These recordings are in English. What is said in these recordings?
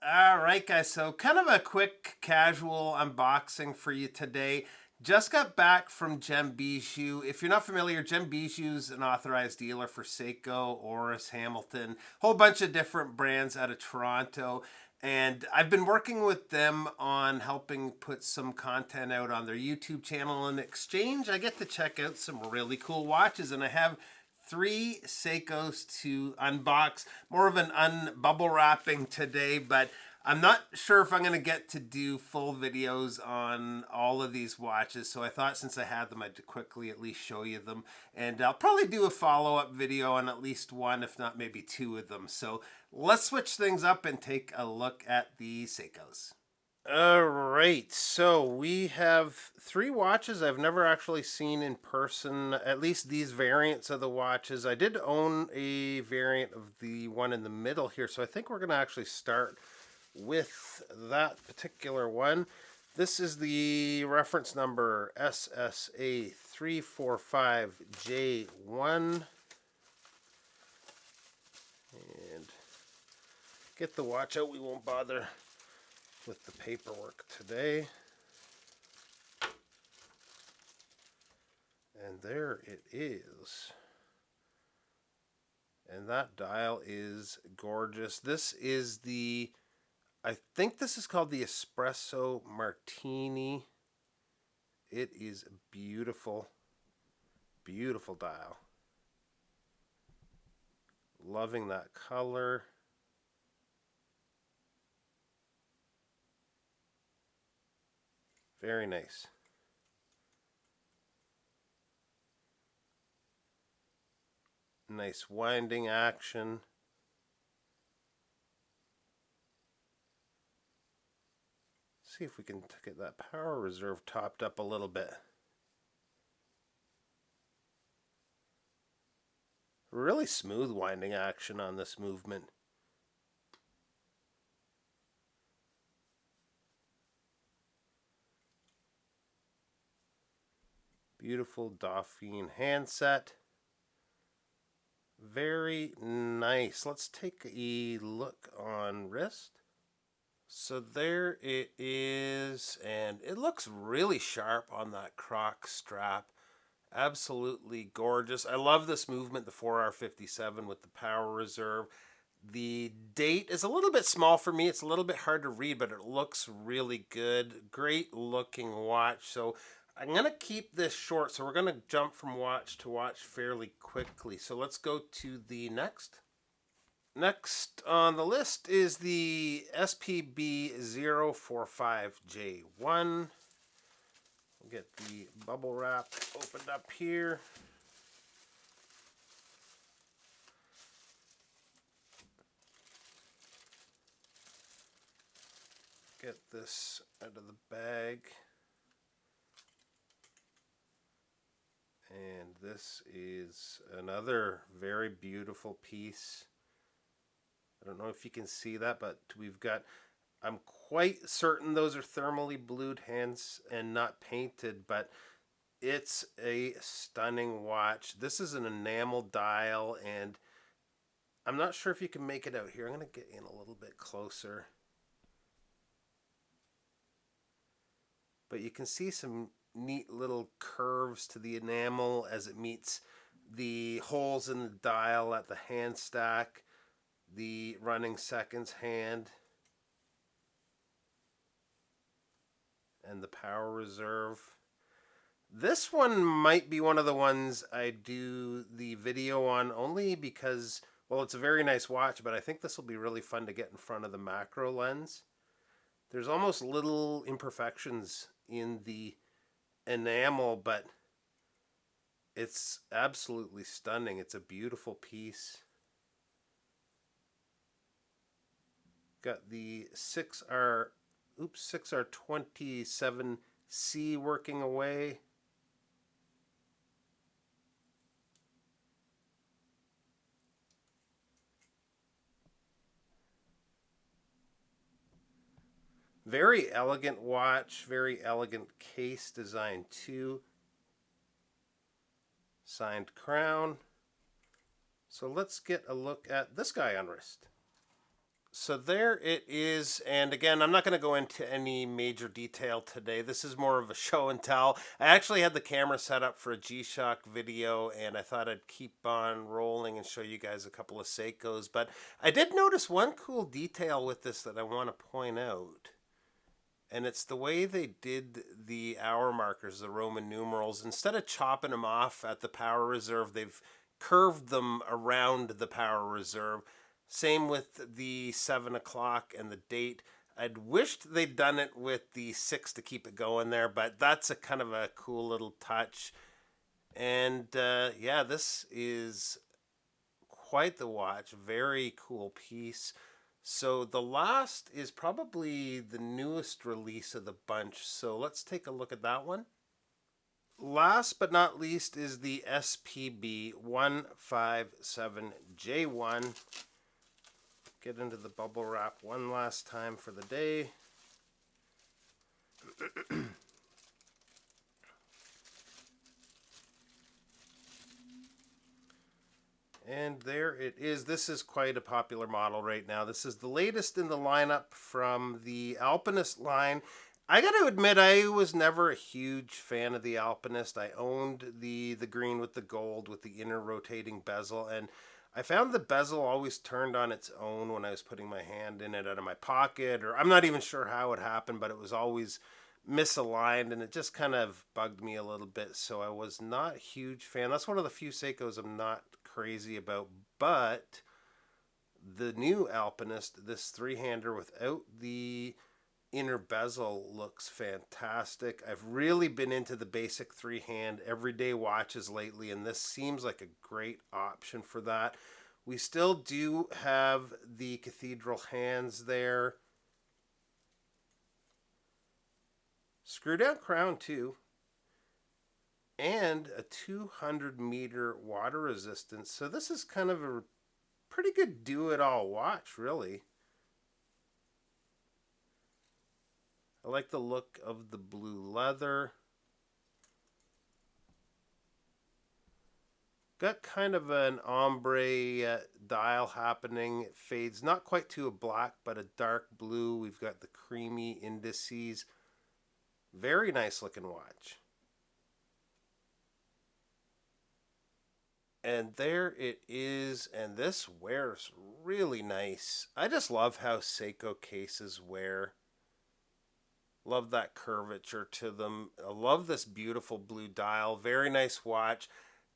All right, guys. So, kind of a quick, casual unboxing for you today. Just got back from Gem Bijou. If you're not familiar, Gem Bijou's an authorized dealer for Seiko, Oris, Hamilton, whole bunch of different brands out of Toronto. And I've been working with them on helping put some content out on their YouTube channel. In exchange, I get to check out some really cool watches, and I have three Seikos to unbox. More of an unbubble wrapping today, but I'm not sure if I'm going to get to do full videos on all of these watches. So I thought since I had them, I'd quickly at least show you them. And I'll probably do a follow-up video on at least one, if not maybe two of them. So let's switch things up and take a look at the Seikos. All right, so we have three watches I've never actually seen in person, at least these variants of the watches. I did own a variant of the one in the middle here, so I think we're going to actually start with that particular one. This is the reference number SSA345J1. And get the watch out, we won't bother with the paperwork today. And there it is. And that dial is gorgeous. This is the, I think this is called the Espresso Martini. It is a beautiful, beautiful dial. Loving that color. Very nice. Nice winding action. See if we can get that power reserve topped up a little bit. Really smooth winding action on this movement. Beautiful Dauphine handset. Very nice. Let's take a look on wrist. So there it is, and it looks really sharp on that croc strap. Absolutely gorgeous. I love this movement, the 4R57 with the power reserve. The date is a little bit small for me. It's a little bit hard to read, but it looks really good. Great looking watch. So I'm going to keep this short, so we're going to jump from watch to watch fairly quickly. So let's go to the next. Next on the list is the SPB045J1. We'll get the bubble wrap opened up here. Get this out of the bag. And this is another very beautiful piece. I don't know if you can see that, but we've got, I'm quite certain those are thermally blued hands and not painted, but it's a stunning watch. This is an enamel dial, and I'm not sure if you can make it out here. I'm going to get in a little bit closer. But you can see some neat little curves to the enamel as it meets the holes in the dial at the hand stack, the running seconds hand, and the power reserve. This one might be one of the ones I do the video on only because, well, it's a very nice watch, but I think this will be really fun to get in front of the macro lens. There's almost little imperfections in the enamel, but it's absolutely stunning. It's a beautiful piece. Got the 6R27C working away. Very elegant watch, very elegant case design too. Signed crown. So let's get a look at this guy on wrist. So there it is. And again, I'm not going to go into any major detail today. This is more of a show and tell. I actually had the camera set up for a G-Shock video, and I thought I'd keep on rolling and show you guys a couple of Seikos. But I did notice one cool detail with this that I want to point out. And it's the way they did the hour markers, the Roman numerals. Instead of chopping them off at the power reserve, they've curved them around the power reserve. Same with the 7 o'clock and the date. I'd wished they'd done it with the 6 to keep it going there, but that's a kind of a cool little touch. And yeah, this is quite the watch. Very cool piece. So the last is probably the newest release of the bunch. So let's take a look at that one. Last but not least is the SPB 157J1. Get into the bubble wrap one last time for the day. And there it is. This is quite a popular model right now. This is the latest in the lineup from the Alpinist line. I got to admit, I was never a huge fan of the Alpinist. I owned the green with the gold with the inner rotating bezel, and I found the bezel always turned on its own when I was putting my hand in it out of my pocket, or I'm not even sure how it happened, but it was always misaligned, and it just kind of bugged me a little bit, so I was not a huge fan. That's one of the few Seikos I'm not crazy about, but the new Alpinist, this three-hander without the inner bezel, looks fantastic. I've really been into the basic three-hand everyday watches lately, and this seems like a great option for that. We still do have the cathedral hands there. Screw down crown too. And a 200-meter water resistance. So this is kind of a pretty good do-it-all watch, really. I like the look of the blue leather. Got kind of an ombre dial happening. It fades not quite to a black, but a dark blue. We've got the creamy indices. Very nice looking watch. And there it is, and this wears really nice. I just love how Seiko cases wear. Love that curvature to them. I love this beautiful blue dial. Very nice watch.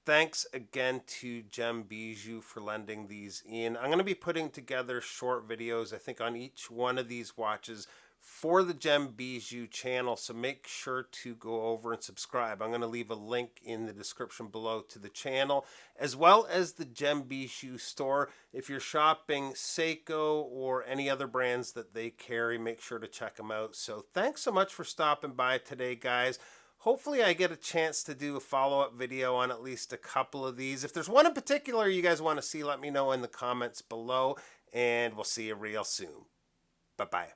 Thanks again to Gem Bijou for lending these in. I'm going to be putting together short videos, I think, on each one of these watches for the Gem Bijou channel, so make sure to go over and subscribe. I'm going to leave a link in the description below to the channel, as well as the Gem Bijou store. If you're shopping Seiko or any other brands that they carry, make sure to check them out. So thanks so much for stopping by today, guys. Hopefully I get a chance to do a follow-up video on at least a couple of these. If there's one in particular you guys want to see, let me know in the comments below, and we'll see you real soon. Bye-bye.